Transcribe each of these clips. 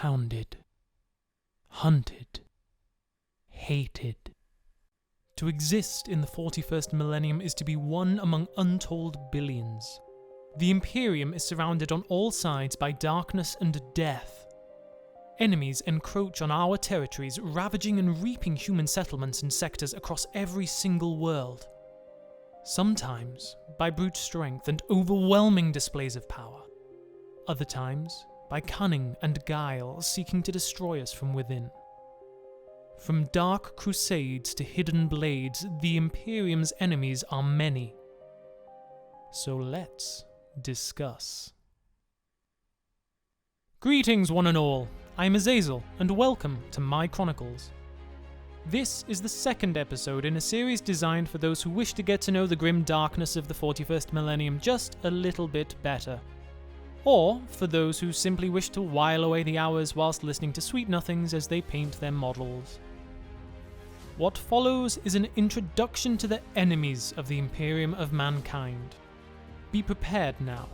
hounded, hunted, hated. To exist in the 41st millennium is to be one among untold billions. The Imperium is surrounded on all sides by darkness and death. Enemies encroach on our territories, ravaging and reaping human settlements and sectors across every single world. Sometimes by brute strength and overwhelming displays of power. Other times by cunning and guile, seeking to destroy us from within. From dark crusades to hidden blades, the Imperium's enemies are many. So let's discuss. Greetings one and all, I'm Azazel, and welcome to my chronicles. This is the second episode in a series designed for those who wish to get to know the grim darkness of the 41st millennium just a little bit better. Or for those who simply wish to while away the hours whilst listening to sweet nothings as they paint their models. What follows is an introduction to the enemies of the Imperium of Mankind. Be prepared now.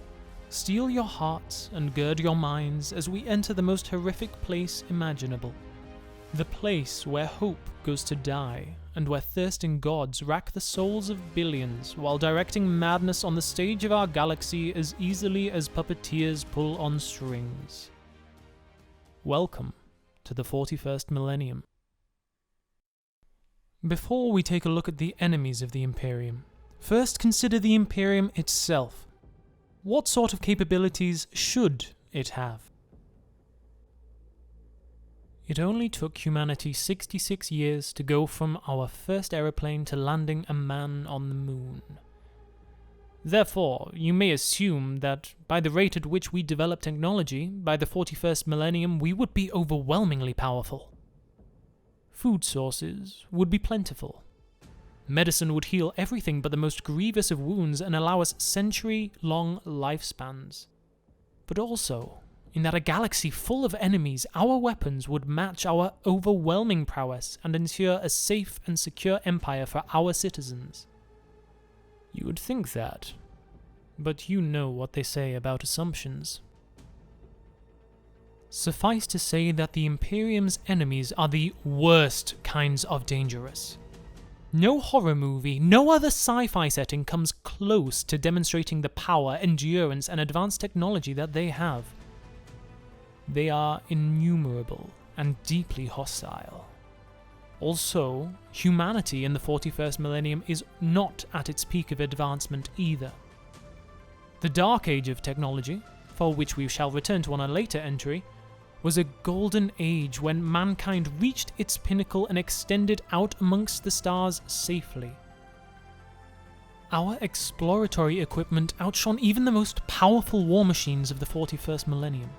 Steel your hearts and gird your minds as we enter the most horrific place imaginable. The place where hope goes to die, and where thirsting gods rack the souls of billions while directing madness on the stage of our galaxy as easily as puppeteers pull on strings. Welcome to the 41st millennium. Before we take a look at the enemies of the Imperium, first consider the Imperium itself. What sort of capabilities should it have? It only took humanity 66 years to go from our first aeroplane to landing a man on the moon. Therefore, you may assume that by the rate at which we develop technology, by the 41st millennium we would be overwhelmingly powerful. Food sources would be plentiful. Medicine would heal everything but the most grievous of wounds and allow us century-long lifespans. But also, in that a galaxy full of enemies, our weapons would match our overwhelming prowess and ensure a safe and secure empire for our citizens. You would think that, but you know what they say about assumptions. Suffice to say that the Imperium's enemies are the worst kinds of dangerous. No horror movie, no other sci-fi setting comes close to demonstrating the power, endurance, and advanced technology that they have. They are innumerable and deeply hostile. Also, humanity in the 41st millennium is not at its peak of advancement either. The Dark Age of technology, for which we shall return to on a later entry, was a golden age when mankind reached its pinnacle and extended out amongst the stars safely. Our exploratory equipment outshone even the most powerful war machines of the 41st millennium.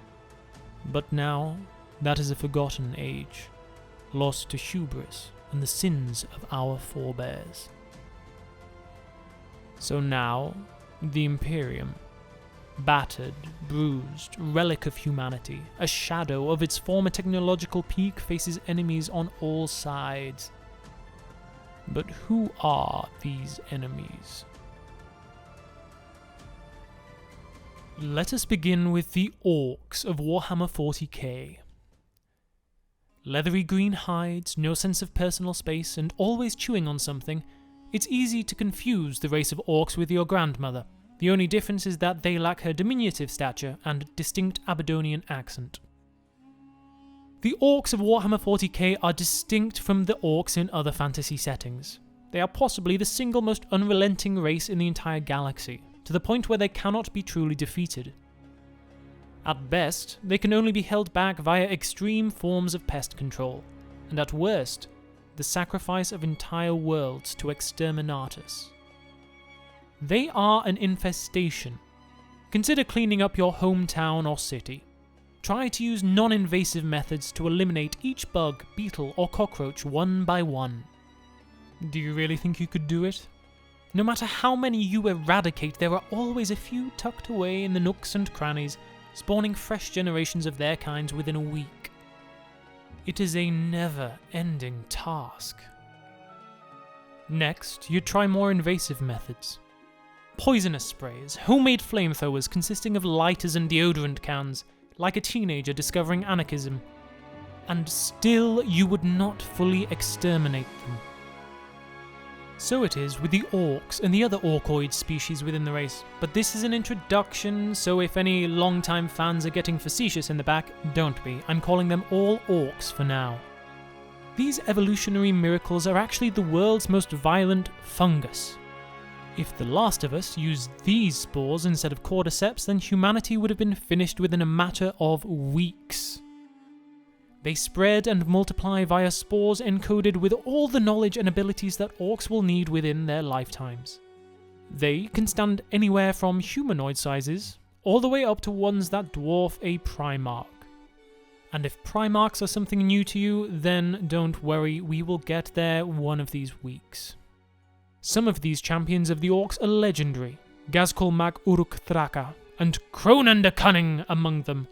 But now, that is a forgotten age, lost to hubris and the sins of our forebears. So now, the Imperium, battered, bruised, relic of humanity, a shadow of its former technological peak, faces enemies on all sides. But who are these enemies? Let us begin with the Orks of Warhammer 40k. Leathery green hides, no sense of personal space, and always chewing on something, it's easy to confuse the race of Orks with your grandmother. The only difference is that they lack her diminutive stature and distinct Aberdonian accent. The Orks of Warhammer 40k are distinct from the Orks in other fantasy settings. They are possibly the single most unrelenting race in the entire galaxy, to the point where they cannot be truly defeated. At best, they can only be held back via extreme forms of pest control, and at worst, the sacrifice of entire worlds to exterminatus. They are an infestation. Consider cleaning up your hometown or city. Try to use non-invasive methods to eliminate each bug, beetle, or cockroach one by one. Do you really think you could do it? No matter how many you eradicate, there are always a few tucked away in the nooks and crannies, spawning fresh generations of their kinds within a week. It is a never-ending task. Next, you try more invasive methods. Poisonous sprays, homemade flamethrowers consisting of lighters and deodorant cans, like a teenager discovering anarchism. And still you would not fully exterminate them. So it is with the Orks and the other Orkoid species within the race, but this is an introduction, so if any long-time fans are getting facetious in the back, don't be. I'm calling them all Orks for now. These evolutionary miracles are actually the world's most violent fungus. If The Last of Us used these spores instead of cordyceps, then humanity would have been finished within a matter of weeks. They spread and multiply via spores encoded with all the knowledge and abilities that Orks will need within their lifetimes. They can stand anywhere from humanoid sizes, all the way up to ones that dwarf a Primarch. And if Primarchs are something new to you, then don't worry, we will get there one of these weeks. Some of these champions of the Orks are legendary, Gazkul Mag Uruk Thraka, and Cronan the Cunning among them.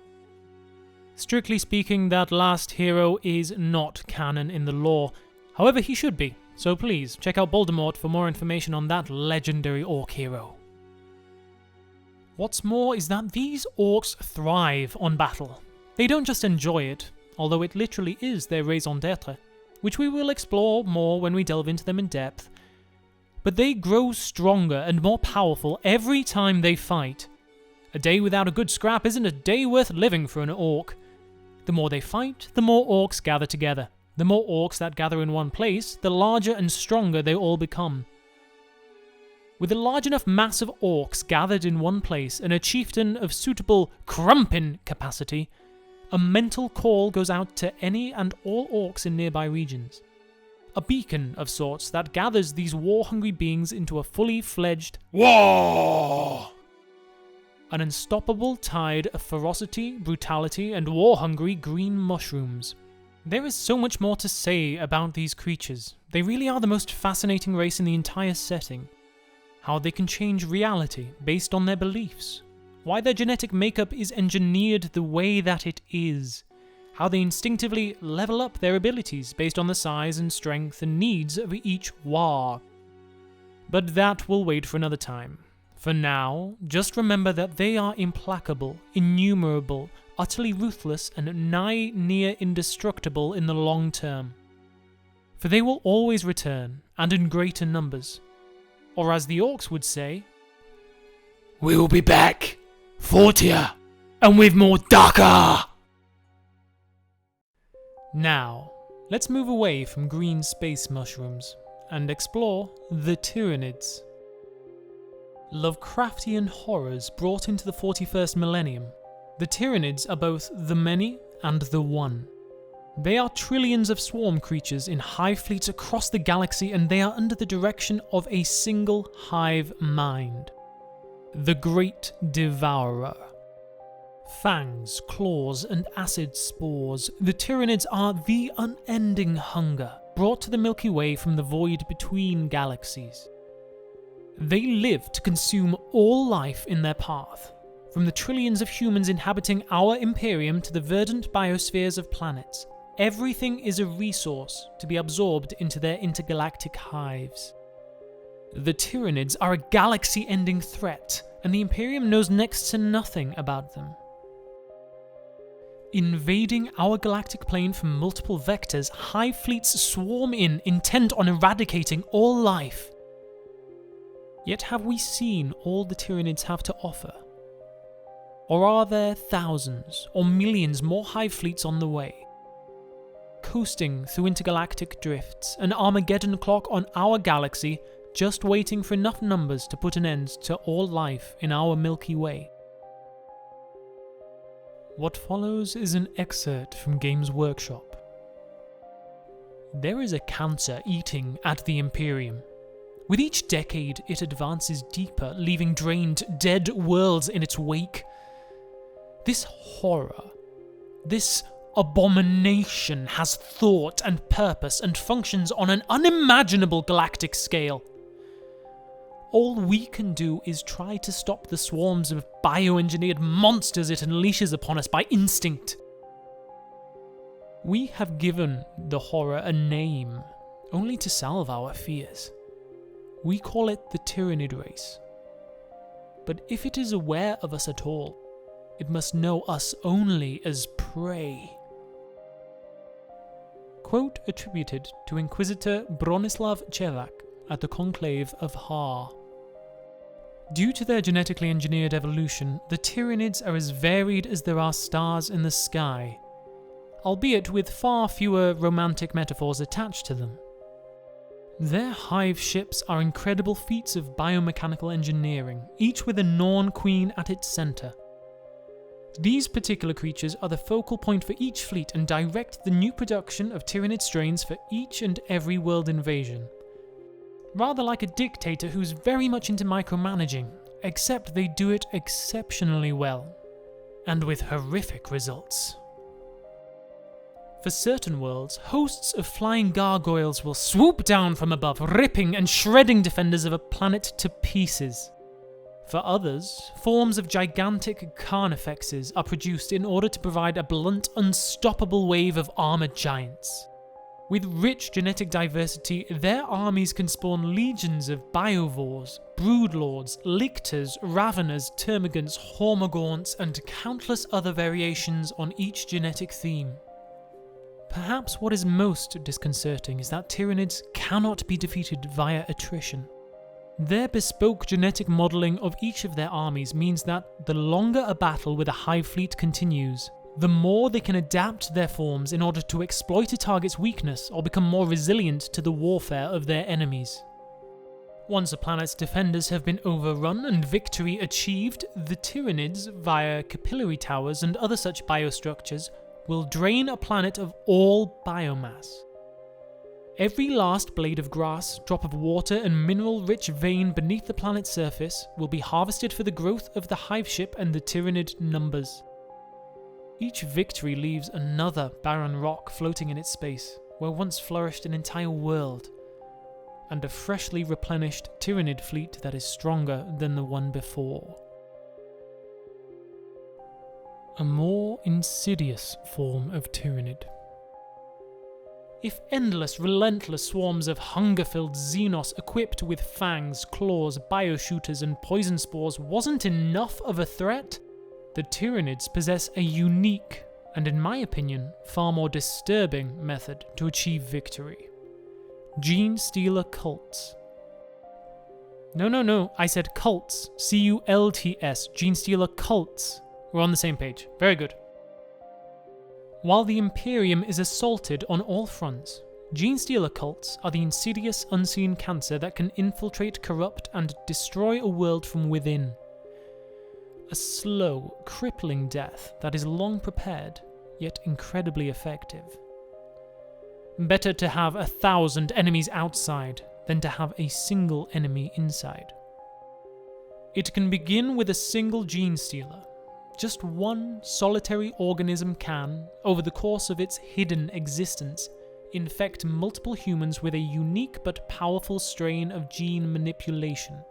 Strictly speaking, that last hero is not canon in the lore. However, he should be, so please check out Voldemort for more information on that legendary Orc hero. What's more is that these Orks thrive on battle. They don't just enjoy it, although it literally is their raison d'etre, which we will explore more when we delve into them in depth. But they grow stronger and more powerful every time they fight. A day without a good scrap isn't a day worth living for an Orc. The more they fight, the more Orks gather together. The more Orks that gather in one place, the larger and stronger they all become. With a large enough mass of Orks gathered in one place and a chieftain of suitable crumpin capacity, a mental call goes out to any and all Orks in nearby regions. A beacon of sorts that gathers these war-hungry beings into a fully fledged war! An unstoppable tide of ferocity, brutality, and war-hungry green mushrooms. There is so much more to say about these creatures. They really are the most fascinating race in the entire setting. How they can change reality based on their beliefs. Why their genetic makeup is engineered the way that it is. How they instinctively level up their abilities based on the size and strength and needs of each warg. But that will wait for another time. For now, just remember that they are implacable, innumerable, utterly ruthless, and nigh near indestructible in the long term. For they will always return, and in greater numbers. Or as the Orks would say, "We will be back, fortier, and with more Daka!" Now, let's move away from green space mushrooms, and explore the Tyranids. Lovecraftian horrors brought into the 41st millennium, the Tyranids are both the many and the one. They are trillions of swarm creatures in hive fleets across the galaxy, and they are under the direction of a single hive mind. The Great Devourer. Fangs, claws, and acid spores, the Tyranids are the unending hunger brought to the Milky Way from the void between galaxies. They live to consume all life in their path, from the trillions of humans inhabiting our Imperium to the verdant biospheres of planets. Everything is a resource to be absorbed into their intergalactic hives. The Tyranids are a galaxy-ending threat, and the Imperium knows next to nothing about them. Invading our galactic plane from multiple vectors, hive fleets swarm in, intent on eradicating all life. Yet have we seen all the Tyranids have to offer? Or are there thousands or millions more hive fleets on the way? Coasting through intergalactic drifts, an Armageddon clock on our galaxy, just waiting for enough numbers to put an end to all life in our Milky Way. What follows is an excerpt from Games Workshop. There is a cancer eating at the Imperium. With each decade, it advances deeper, leaving drained, dead worlds in its wake. This horror, this abomination has thought and purpose and functions on an unimaginable galactic scale. All we can do is try to stop the swarms of bioengineered monsters it unleashes upon us by instinct. We have given the horror a name, only to salve our fears. We call it the Tyranid race. But if it is aware of us at all, It must know us only as prey. Quote attributed to Inquisitor Bronislav Chevak at the Conclave of Har. Due to their genetically engineered evolution, the Tyranids are as varied as there are stars in the sky, albeit with far fewer romantic metaphors attached to them. Their hive ships are incredible feats of biomechanical engineering, each with a Norn queen at its centre. These particular creatures are the focal point for each fleet and direct the new production of Tyranid strains for each and every world invasion. Rather like a dictator who's very much into micromanaging, except they do it exceptionally well, and with horrific results. For certain worlds, hosts of flying gargoyles will swoop down from above, ripping and shredding defenders of a planet to pieces. For others, forms of gigantic carnifexes are produced in order to provide a blunt, unstoppable wave of armoured giants. With rich genetic diversity, their armies can spawn legions of biovores, broodlords, lictors, raveners, termagants, hormagaunts, and countless other variations on each genetic theme. Perhaps what is most disconcerting is that Tyranids cannot be defeated via attrition. Their bespoke genetic modelling of each of their armies means that the longer a battle with a hive fleet continues, the more they can adapt their forms in order to exploit a target's weakness or become more resilient to the warfare of their enemies. Once a planet's defenders have been overrun and victory achieved, the Tyranids, via capillary towers and other such biostructures, will drain a planet of all biomass. Every last blade of grass, drop of water and mineral-rich vein beneath the planet's surface will be harvested for the growth of the hive ship and the Tyranid numbers. Each victory leaves another barren rock floating in its space, where once flourished an entire world, and a freshly replenished Tyranid fleet that is stronger than the one before. A more insidious form of Tyranid. If endless, relentless swarms of hunger-filled Xenos equipped with fangs, claws, bioshooters, and poison spores wasn't enough of a threat, the Tyranids possess a unique, and in my opinion, far more disturbing method to achieve victory. Gene Stealer cults. No, I said cults. C-U-L-T-S, Gene Stealer cults. We're on the same page. Very good. While the Imperium is assaulted on all fronts, Gene Stealer cults are the insidious, unseen cancer that can infiltrate, corrupt, and destroy a world from within. A slow, crippling death that is long prepared, yet incredibly effective. Better to have 1,000 enemies outside than to have a single enemy inside. It can begin with a single Gene Stealer. Just one solitary organism can, over the course of its hidden existence, infect multiple humans with a unique but powerful strain of gene manipulation.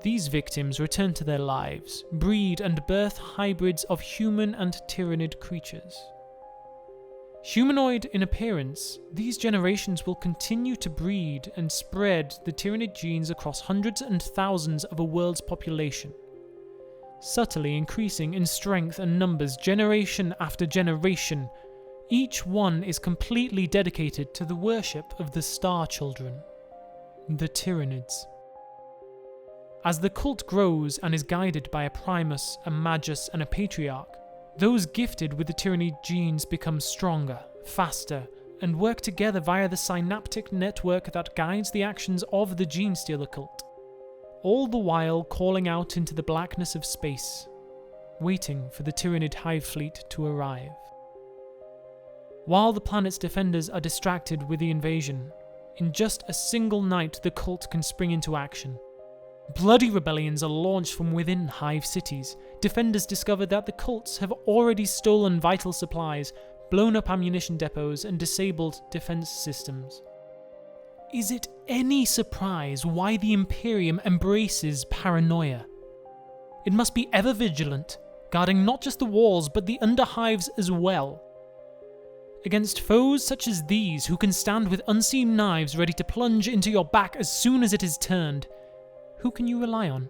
These victims return to their lives, breed and birth hybrids of human and Tyranid creatures. Humanoid in appearance, these generations will continue to breed and spread the Tyranid genes across hundreds and thousands of a world's population, subtly increasing in strength and numbers generation after generation. Each one is completely dedicated to the worship of the Star Children, the Tyranids. As the cult grows and is guided by a Primus, a Magus, and a Patriarch, those gifted with the Tyranid genes become stronger, faster, and work together via the synaptic network that guides the actions of the Gene Stealer cult, all the while calling out into the blackness of space, waiting for the Tyranid Hive Fleet to arrive. While the planet's defenders are distracted with the invasion, in just a single night the cult can spring into action. Bloody rebellions are launched from within hive cities. Defenders discover that the cults have already stolen vital supplies, blown up ammunition depots, and disabled defense systems. Is it any surprise why the Imperium embraces paranoia? It must be ever vigilant, guarding not just the walls but the underhives as well. Against foes such as these, who can stand with unseen knives ready to plunge into your back as soon as it is turned, who can you rely on?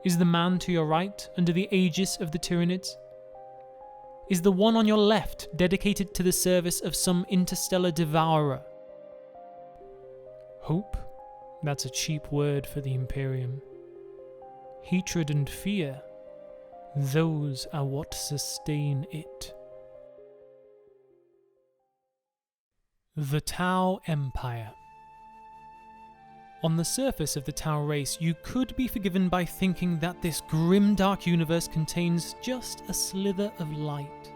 Is the man to your right under the aegis of the Tyranids? Is the one on your left dedicated to the service of some interstellar devourer? Hope? That's a cheap word for the Imperium. Hatred and fear? Those are what sustain it. The Tau Empire. On the surface of the Tau race, you could be forgiven by thinking that this grim dark universe contains just a slither of light.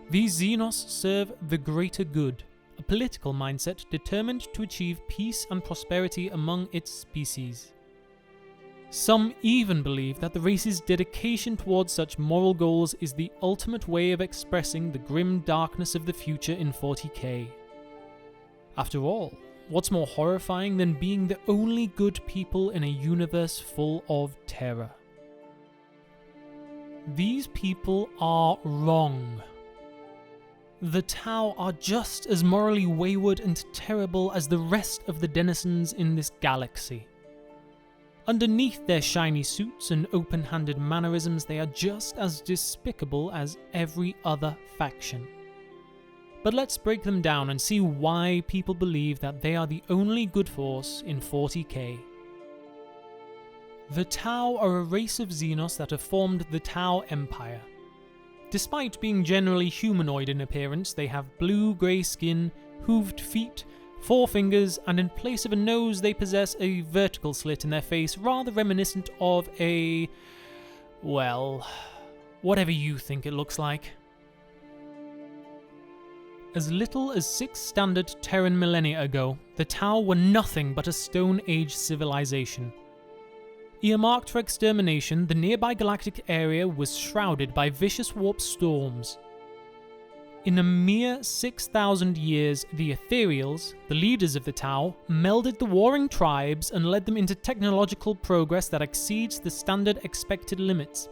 These Xenos serve the greater good, a political mindset determined to achieve peace and prosperity among its species. Some even believe that the race's dedication towards such moral goals is the ultimate way of expressing the grim darkness of the future in 40k. After all, what's more horrifying than being the only good people in a universe full of terror? These people are wrong. The Tau are just as morally wayward and terrible as the rest of the denizens in this galaxy. Underneath their shiny suits and open-handed mannerisms, they are just as despicable as every other faction. But let's break them down and see why people believe that they are the only good force in 40k. The Tau are a race of Xenos that have formed the Tau Empire. Despite being generally humanoid in appearance, they have blue-grey skin, hooved feet, 4 fingers, and in place of a nose they possess a vertical slit in their face rather reminiscent of a... well, whatever you think it looks like. As little as 6 standard Terran millennia ago, the Tau were nothing but a Stone Age civilization. Earmarked for extermination, the nearby galactic area was shrouded by vicious warp storms. In a mere 6,000 years, the Ethereals, the leaders of the Tau, melded the warring tribes and led them into technological progress that exceeds the standard expected limits.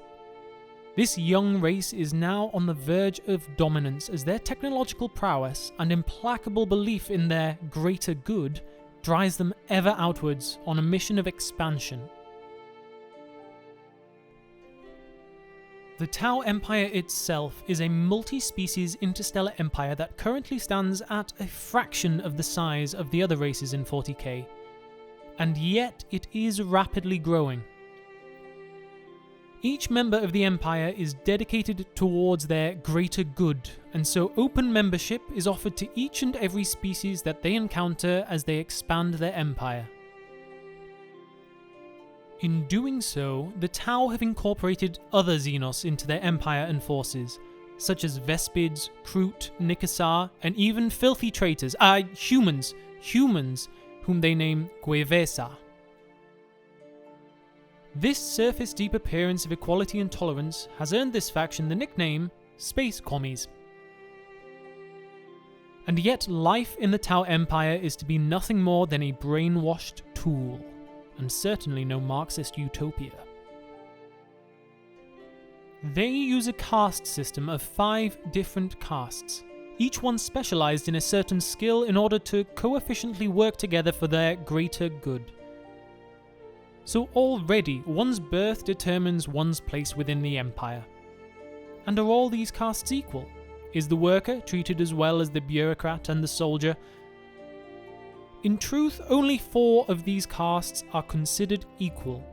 This young race is now on the verge of dominance as their technological prowess and implacable belief in their greater good drives them ever outwards on a mission of expansion. The Tau Empire itself is a multi-species interstellar empire that currently stands at a fraction of the size of the other races in 40k, and yet it is rapidly growing. Each member of the empire is dedicated towards their greater good, and so open membership is offered to each and every species that they encounter as they expand their empire. In doing so, the Tau have incorporated other Xenos into their empire and forces, such as Vespids, Kroot, Nikasar, and even filthy traitors, humans, whom they name Guevesa. This surface-deep appearance of equality and tolerance has earned this faction the nickname Space Commies. And yet life in the Tau Empire is to be nothing more than a brainwashed tool, and certainly no Marxist utopia. They use a caste system of 5 different castes, each one specialized in a certain skill in order to coefficiently work together for their greater good. So already, one's birth determines one's place within the empire. And are all these castes equal? Is the worker treated as well as the bureaucrat and the soldier? In truth, only 4 of these castes are considered equal.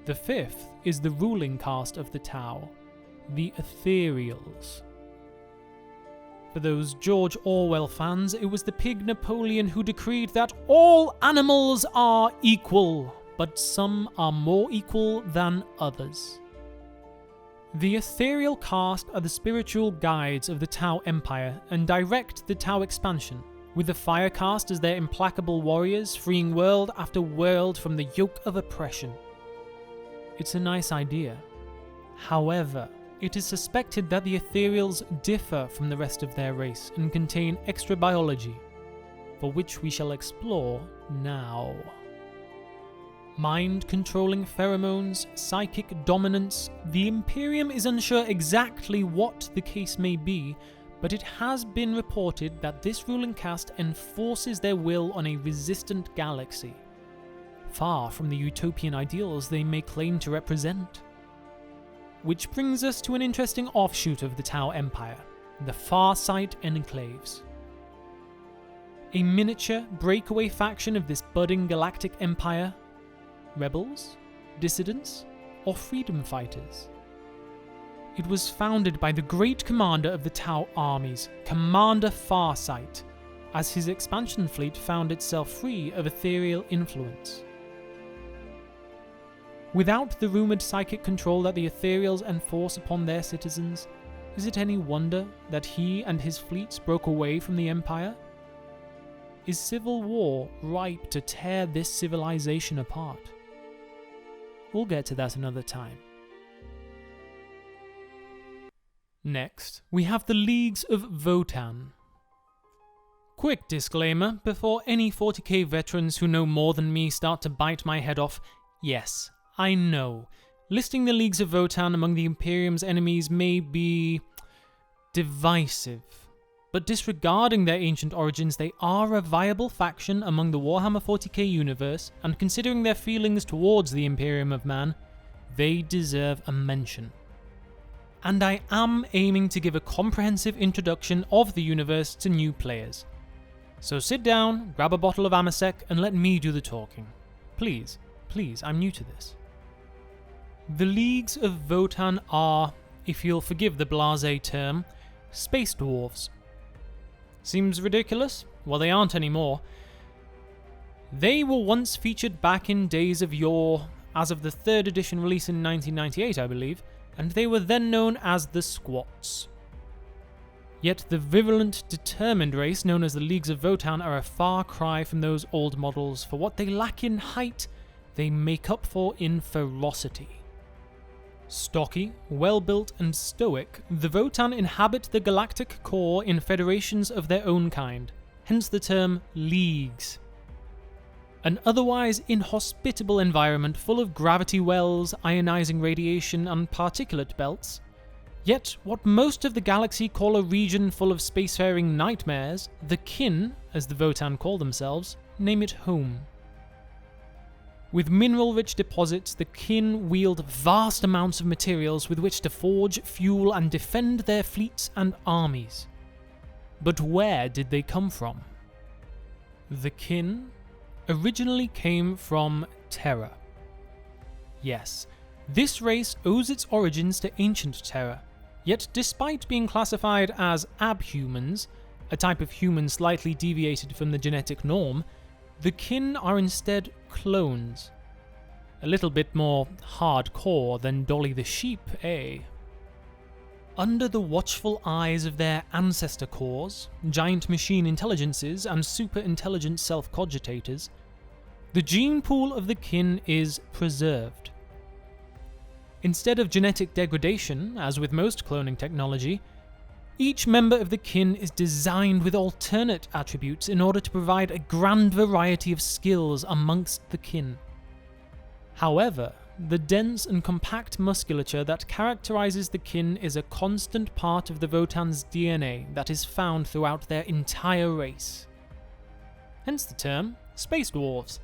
The 5th is the ruling caste of the Tau, the Ethereals. For those George Orwell fans, it was the pig Napoleon who decreed that all animals are equal, but some are more equal than others. The Ethereal caste are the spiritual guides of the Tau Empire and direct the Tau expansion, with the Fire caste as their implacable warriors freeing world after world from the yoke of oppression. It's a nice idea. However, it is suspected that the Ethereals differ from the rest of their race and contain extra biology, for which we shall explore now. Mind-controlling pheromones, psychic dominance. The Imperium is unsure exactly what the case may be, but it has been reported that this ruling caste enforces their will on a resistant galaxy. far from the utopian ideals they may claim to represent. Which brings us to an interesting offshoot of the Tau Empire, the Farsight Enclaves. A miniature, breakaway faction of this budding galactic empire? Rebels? Dissidents? Or freedom fighters? It was founded by the great commander of the Tau armies, Commander Farsight, as his expansion fleet found itself free of ethereal influence. Without the rumoured psychic control that the Ethereals enforce upon their citizens, is it any wonder that he and his fleets broke away from the Empire? Is civil war ripe to tear this civilization apart? We'll get to that another time. Next, we have the Leagues of Votann. Quick disclaimer before any 40k veterans who know more than me start to bite my head off. Yes, I know, listing the Leagues of Votann among the Imperium's enemies may be divisive, but disregarding their ancient origins, they are a viable faction among the Warhammer 40k universe, and considering their feelings towards the Imperium of Man, they deserve a mention. And I am aiming to give a comprehensive introduction of the universe to new players. So sit down, grab a bottle of Amasec, and let me do the talking. Please, I'm new to this. The Leagues of Votann are, if you'll forgive the blasé term, space dwarves. Seems ridiculous? Well, they aren't anymore. They were once featured back in days of yore, as of the 3rd edition release in 1998, I believe, and they were then known as the Squats. Yet the virulent, determined race known as the Leagues of Votann are a far cry from those old models. For what they lack in height, they make up for in ferocity. Stocky, well-built and stoic, the Votann inhabit the galactic core in federations of their own kind, hence the term leagues. An otherwise inhospitable environment full of gravity wells, ionizing radiation and particulate belts. Yet what most of the galaxy call a region full of spacefaring nightmares, the kin, as the Votann call themselves, name it home. With mineral-rich deposits, the kin wield vast amounts of materials with which to forge, fuel, and defend their fleets and armies. But where did they come from? The kin originally came from Terra. Yes, this race owes its origins to ancient Terra, yet despite being classified as abhumans, a type of human slightly deviated from the genetic norm, the kin are instead clones. A little bit more hardcore than Dolly the sheep, eh? Under the watchful eyes of their ancestor cores, giant machine intelligences, and super-intelligent self-cogitators, the gene pool of the kin is preserved. Instead of genetic degradation, as with most cloning technology, each member of the kin is designed with alternate attributes in order to provide a grand variety of skills amongst the kin. However, the dense and compact musculature that characterizes the kin is a constant part of the Votann's DNA that is found throughout their entire race. Hence the term, space dwarves.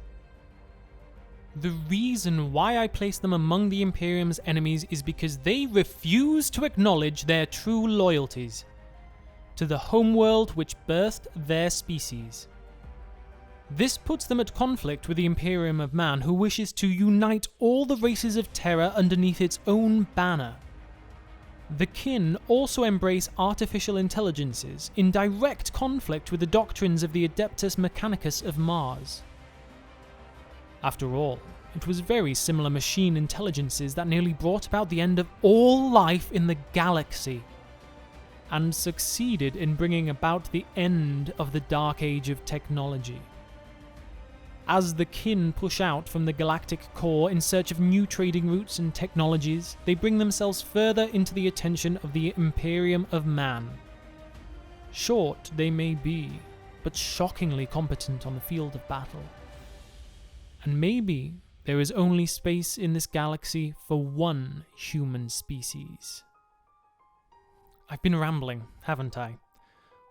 The reason why I place them among the Imperium's enemies is because they refuse to acknowledge their true loyalties to the homeworld which birthed their species. This puts them at conflict with the Imperium of Man, who wishes to unite all the races of Terra underneath its own banner. The kin also embrace artificial intelligences, in direct conflict with the doctrines of the Adeptus Mechanicus of Mars. After all, it was very similar machine intelligences that nearly brought about the end of all life in the galaxy, and succeeded in bringing about the end of the Dark Age of technology. As the kin push out from the galactic core in search of new trading routes and technologies, they bring themselves further into the attention of the Imperium of Man. Short they may be, but shockingly competent on the field of battle. And maybe there is only space in this galaxy for one human species. I've been rambling, haven't I?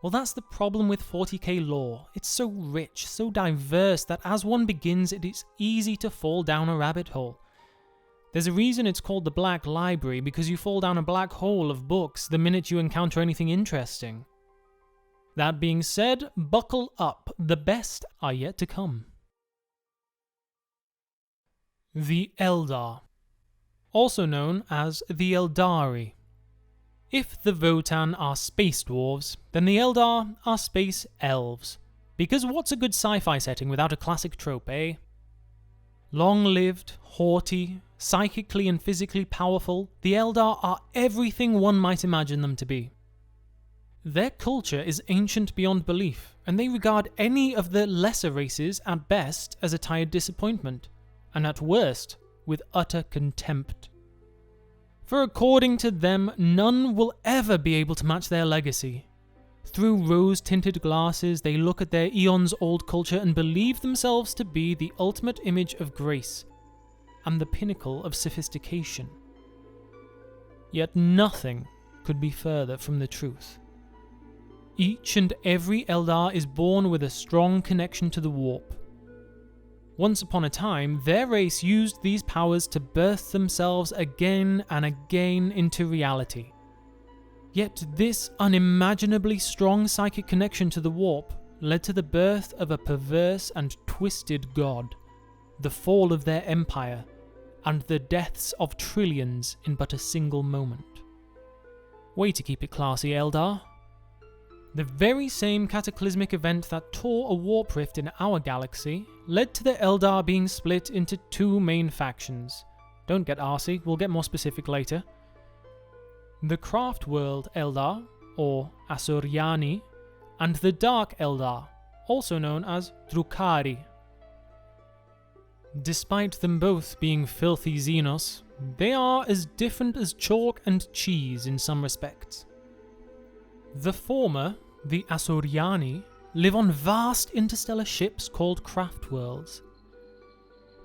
Well, that's the problem with 40k lore. It's so rich, so diverse, that as one begins, it is easy to fall down a rabbit hole. There's a reason it's called the Black Library, because you fall down a black hole of books the minute you encounter anything interesting. That being said, buckle up, the best are yet to come. The Eldar, also known as the Eldari. If the Votann are space dwarves, then the Eldar are space elves. Because what's a good sci-fi setting without a classic trope, eh? Long-lived, haughty, psychically and physically powerful, the Eldar are everything one might imagine them to be. Their culture is ancient beyond belief, and they regard any of the lesser races at best as a tired disappointment, and at worst, with utter contempt. For according to them, none will ever be able to match their legacy. Through rose-tinted glasses, they look at their eons-old culture and believe themselves to be the ultimate image of grace, and the pinnacle of sophistication. Yet nothing could be further from the truth. Each and every Eldar is born with a strong connection to the warp. Once upon a time, their race used these powers to birth themselves again and again into reality. Yet this unimaginably strong psychic connection to the warp led to the birth of a perverse and twisted god, the fall of their empire, and the deaths of trillions in but a single moment. Way to keep it classy, Eldar. The very same cataclysmic event that tore a warp rift in our galaxy led to the Eldar being split into two main factions. Don't get arsey, we'll get more specific later. The Craft World Eldar, or Asuryani, and the Dark Eldar, also known as Drukhari. Despite them both being filthy Xenos, they are as different as chalk and cheese in some respects. The former, the Asuryani, live on vast interstellar ships called craft worlds.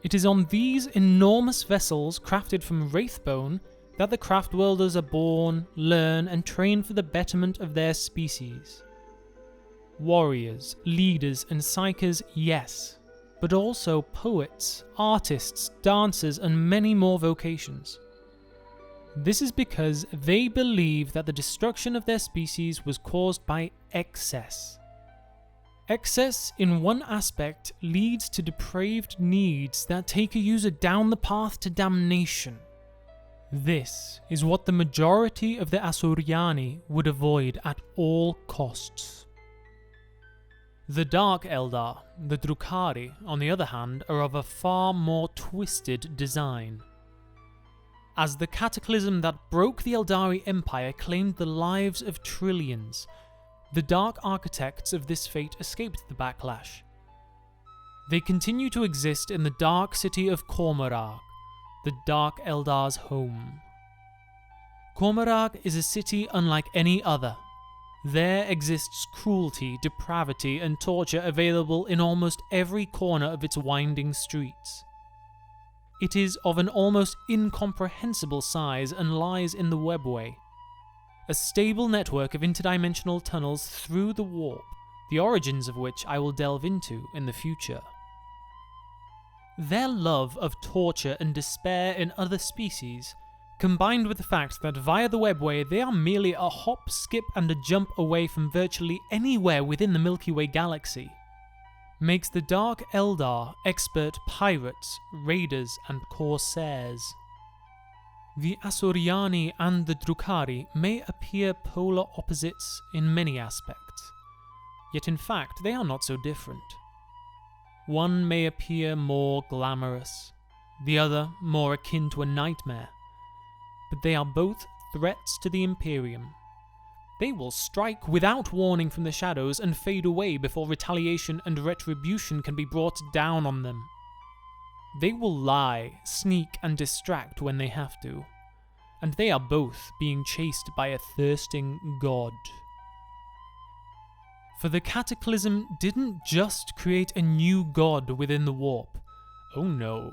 It is on these enormous vessels crafted from wraithbone that the craft worlders are born, learn, and train for the betterment of their species. Warriors, leaders, and psychers, yes, but also poets, artists, dancers, and many more vocations. This is because they believe that the destruction of their species was caused by excess. Excess, in one aspect, leads to depraved needs that take a user down the path to damnation. This is what the majority of the Asuryani would avoid at all costs. The Dark Eldar, the Drukhari, on the other hand, are of a far more twisted design. As the cataclysm that broke the Eldari Empire claimed the lives of trillions, the Dark Architects of this fate escaped the backlash. They continue to exist in the dark city of Cormorag, the Dark Eldar's home. Cormorag is a city unlike any other. There exists cruelty, depravity, and torture available in almost every corner of its winding streets. It is of an almost incomprehensible size and lies in the webway, a stable network of interdimensional tunnels through the warp, the origins of which I will delve into in the future. Their love of torture and despair in other species, combined with the fact that via the webway they are merely a hop, skip, and a jump away from virtually anywhere within the Milky Way galaxy, makes the Dark Eldar expert pirates, raiders, and corsairs. The Asuryani and the Drukhari may appear polar opposites in many aspects, yet in fact they are not so different. One may appear more glamorous, the other more akin to a nightmare, but they are both threats to the Imperium. They will strike without warning from the shadows and fade away before retaliation and retribution can be brought down on them. They will lie, sneak, and distract when they have to, and they are both being chased by a thirsting god. For the Cataclysm didn't just create a new god within the warp. Oh no.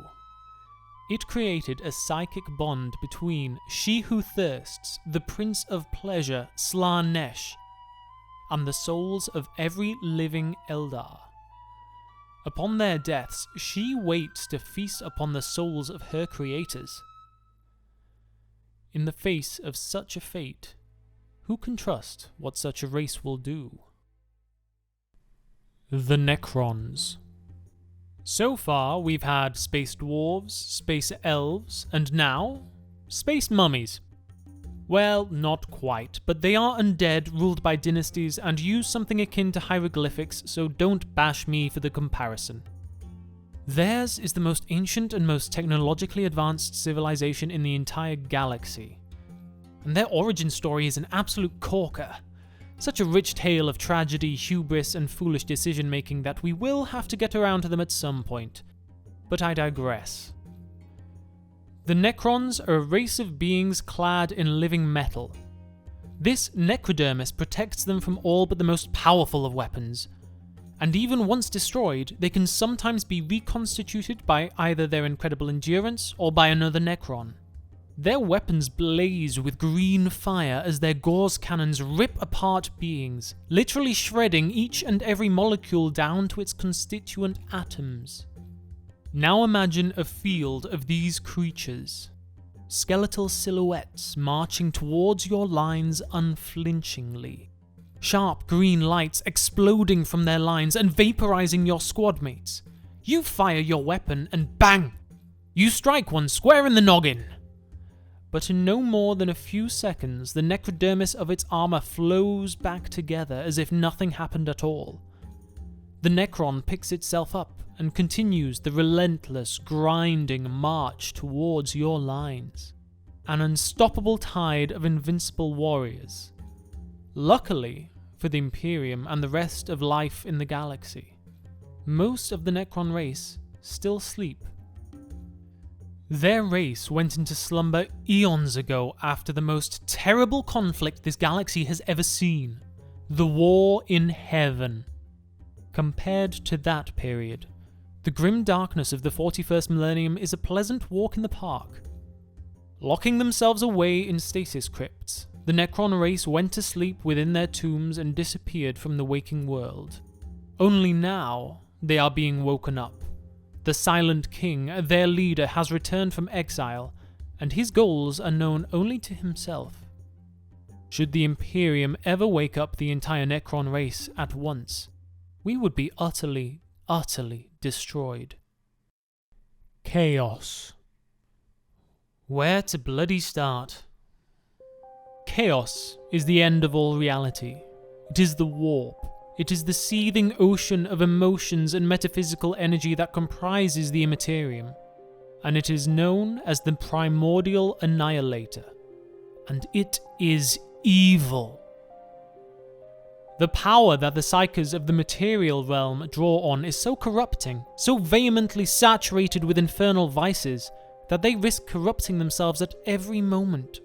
It created a psychic bond between She Who Thirsts, the Prince of Pleasure, Slanesh, and the souls of every living Eldar. Upon their deaths, she waits to feast upon the souls of her creators. In the face of such a fate, who can trust what such a race will do? The Necrons. So far, we've had space dwarves, space elves, and now, space mummies. Well, not quite, but they are undead, ruled by dynasties, and use something akin to hieroglyphics, so don't bash me for the comparison. Theirs is the most ancient and most technologically advanced civilization in the entire galaxy. And their origin story is an absolute corker. Such a rich tale of tragedy, hubris, and foolish decision-making that we will have to get around to them at some point. But I digress. The Necrons are a race of beings clad in living metal. This necrodermis protects them from all but the most powerful of weapons. And even once destroyed, they can sometimes be reconstituted by either their incredible endurance or by another Necron. Their weapons blaze with green fire as their gauze cannons rip apart beings, literally shredding each and every molecule down to its constituent atoms. Now imagine a field of these creatures, skeletal silhouettes marching towards your lines unflinchingly. Sharp green lights exploding from their lines and vaporizing your squad mates. You fire your weapon and bang! You strike one square in the noggin! But in no more than a few seconds, the necrodermis of its armor flows back together as if nothing happened at all. The Necron picks itself up and continues the relentless, grinding march towards your lines. An unstoppable tide of invincible warriors. Luckily for the Imperium and the rest of life in the galaxy, most of the Necron race still sleep. Their race went into slumber eons ago after the most terrible conflict this galaxy has ever seen, the War in Heaven. Compared to that period, the grim darkness of the 41st millennium is a pleasant walk in the park. Locking themselves away in stasis crypts, the Necron race went to sleep within their tombs and disappeared from the waking world. Only now, they are being woken up. The Silent King, their leader, has returned from exile, and his goals are known only to himself. Should the Imperium ever wake up the entire Necron race at once, we would be utterly, utterly destroyed. Chaos. Where to bloody start? Chaos is the end of all reality. It is the warp. It is the seething ocean of emotions and metaphysical energy that comprises the Imperium. And it is known as the Primordial Annihilator. And it is evil. The power that the psykers of the material realm draw on is so corrupting, so vehemently saturated with infernal vices, that they risk corrupting themselves at every moment.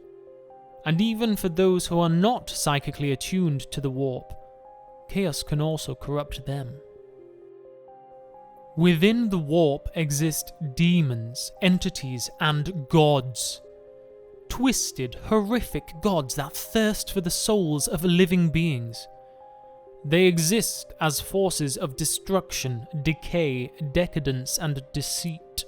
And even for those who are not psychically attuned to the warp, chaos can also corrupt them. Within the warp exist demons, entities, and gods. Twisted, horrific gods that thirst for the souls of living beings. They exist as forces of destruction, decay, decadence, and deceit.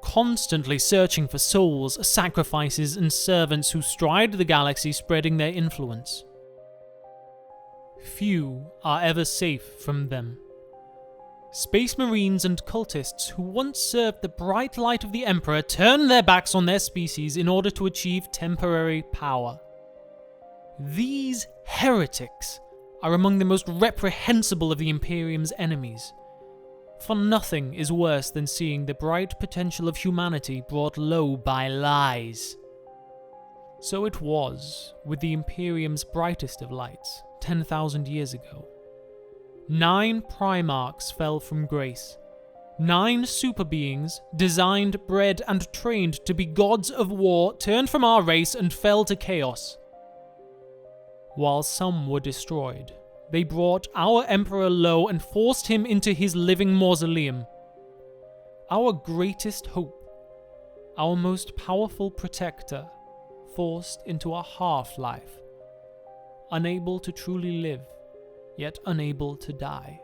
Constantly searching for souls, sacrifices, and servants who stride the galaxy spreading their influence. Few are ever safe from them. Space Marines and cultists who once served the bright light of the Emperor turn their backs on their species in order to achieve temporary power. These heretics are among the most reprehensible of the Imperium's enemies. For nothing is worse than seeing the bright potential of humanity brought low by lies. So it was with the Imperium's brightest of lights, 10,000 years ago. 9 Primarchs fell from grace. 9 super beings, designed, bred, and trained to be gods of war, turned from our race and fell to chaos. While some were destroyed, they brought our Emperor low and forced him into his living mausoleum. Our greatest hope, our most powerful protector, forced into a half-life, unable to truly live yet unable to die.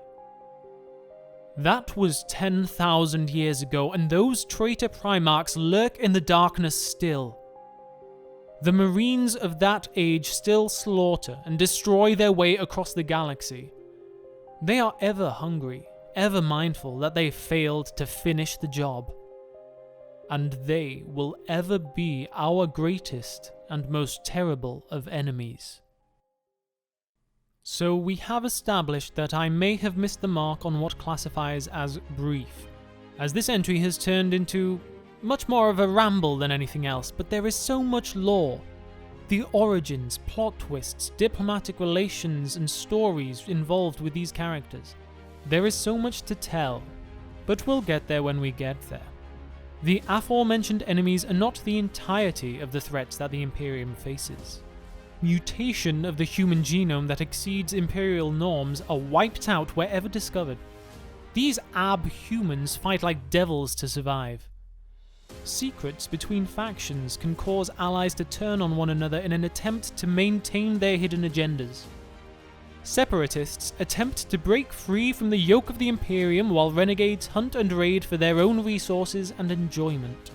That was 10,000 years ago, and those traitor Primarchs lurk in the darkness still. The Marines of that age still slaughter and destroy their way across the galaxy. They are ever hungry, ever mindful that they failed to finish the job. And they will ever be our greatest and most terrible of enemies. So we have established that I may have missed the mark on what classifies as brief, as this entry has turned into much more of a ramble than anything else, but there is so much lore. The origins, plot twists, diplomatic relations and stories involved with these characters. There is so much to tell, but we'll get there when we get there. The aforementioned enemies are not the entirety of the threats that the Imperium faces. Mutation of the human genome that exceeds Imperial norms are wiped out wherever discovered. These ab-humans fight like devils to survive. Secrets between factions can cause allies to turn on one another in an attempt to maintain their hidden agendas. Separatists attempt to break free from the yoke of the Imperium while renegades hunt and raid for their own resources and enjoyment.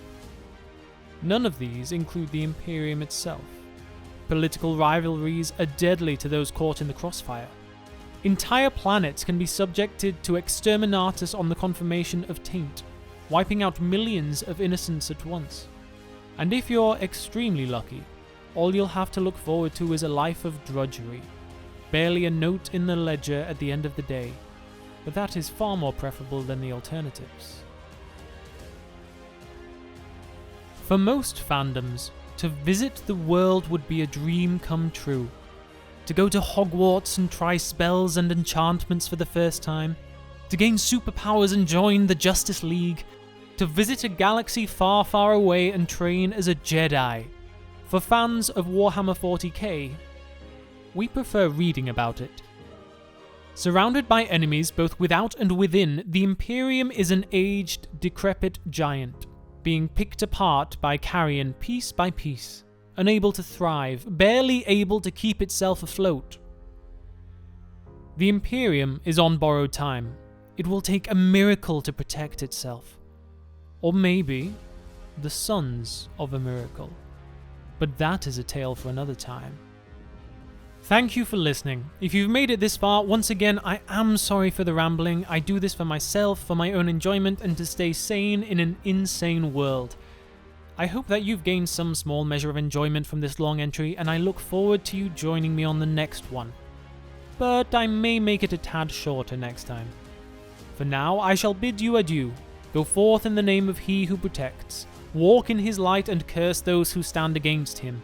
None of these include the Imperium itself. Political rivalries are deadly to those caught in the crossfire. Entire planets can be subjected to exterminatus on the confirmation of taint, wiping out millions of innocents at once. And if you're extremely lucky, all you'll have to look forward to is a life of drudgery. Barely a note in the ledger at the end of the day, but that is far more preferable than the alternatives. For most fandoms, to visit the world would be a dream come true. To go to Hogwarts and try spells and enchantments for the first time, to gain superpowers and join the Justice League, to visit a galaxy far, far away and train as a Jedi. For fans of Warhammer 40k, we prefer reading about it. Surrounded by enemies both without and within, the Imperium is an aged, decrepit giant, being picked apart by carrion piece by piece, unable to thrive, barely able to keep itself afloat. The Imperium is on borrowed time. It will take a miracle to protect itself. Or maybe the sons of a miracle. But that is a tale for another time. Thank you for listening. If you've made it this far, once again, I am sorry for the rambling. I do this for myself, for my own enjoyment, and to stay sane in an insane world. I hope that you've gained some small measure of enjoyment from this long entry, and I look forward to you joining me on the next one. But I may make it a tad shorter next time. For now, I shall bid you adieu. Go forth in the name of He who protects. Walk in His light and curse those who stand against Him.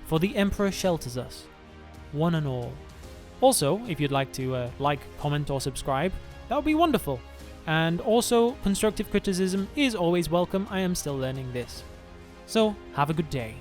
For the Emperor shelters us, one and all. Also, if you'd like to like, comment, or subscribe, that would be wonderful. And also, constructive criticism is always welcome. I am still learning this. So, have a good day.